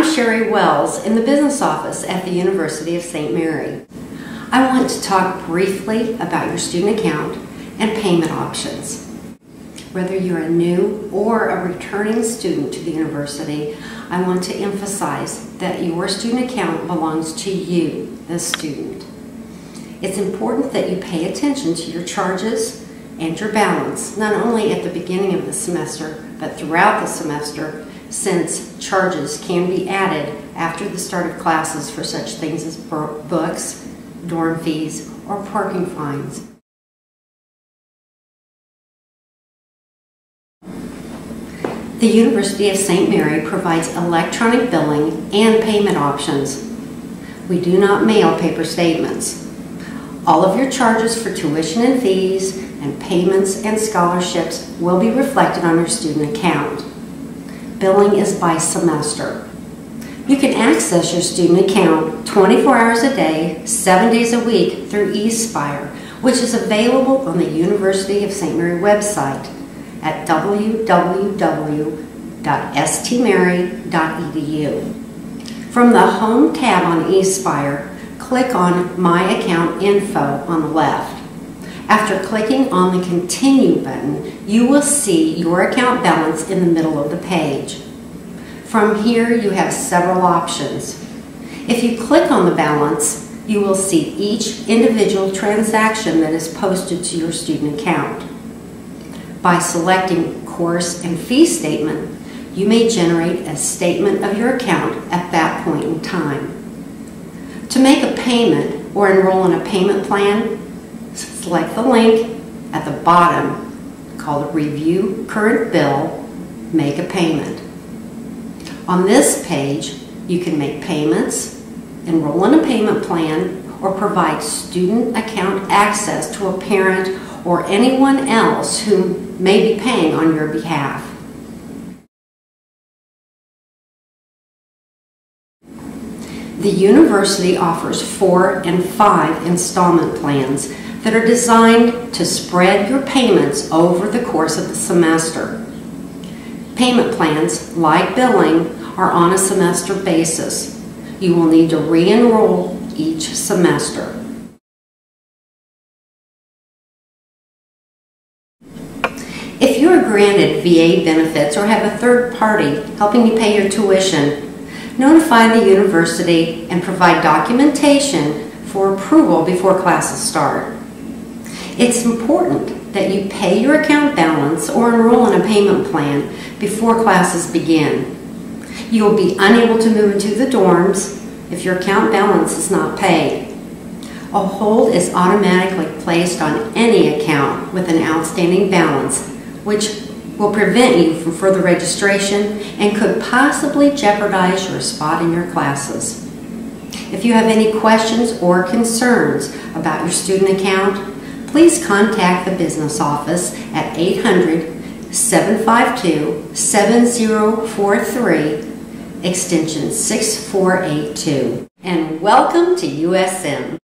Sherry Wells in the business office at the University of St. Mary. I want to talk briefly about your student account and payment options. Whether you're a new or a returning student to the university, I want to emphasize that your student account belongs to you, the student. It's important that you pay attention to your charges and your balance, not only at the beginning of the semester, but throughout the semester, since charges can be added after the start of classes for such things as books, dorm fees, or parking fines. The University of St. Mary provides electronic billing and payment options. We do not mail paper statements. All of your charges for tuition and fees and payments and scholarships will be reflected on your student account. Billing is by semester. You can access your student account 24 hours a day, 7 days a week through eSpire, which is available on the University of St. Mary website at www.stmary.edu. From the Home tab on eSpire, click on My Account Info on the left. After clicking on the Continue button, you will see your account balance in the middle of the page. From here, you have several options. If you click on the balance, you will see each individual transaction that is posted to your student account. By selecting Course and Fee Statement, you may generate a statement of your account at that point in time. To make a payment or enroll in a payment plan, select the link at the bottom called Review Current Bill, Make a Payment. On this page, you can make payments, enroll in a payment plan, or provide student account access to a parent or anyone else who may be paying on your behalf. The university offers 4 and 5 installment plans that are designed to spread your payments over the course of the semester. Payment plans, like billing, are on a semester basis. You will need to re-enroll each semester. If you are granted VA benefits or have a third party helping you pay your tuition, notify the university and provide documentation for approval before classes start. It's important that you pay your account balance or enroll in a payment plan before classes begin. You will be unable to move into the dorms if your account balance is not paid. A hold is automatically placed on any account with an outstanding balance, which will prevent you from further registration and could possibly jeopardize your spot in your classes. If you have any questions or concerns about your student account, please contact the business office at 800-752-7043, extension 6482. And welcome to USM.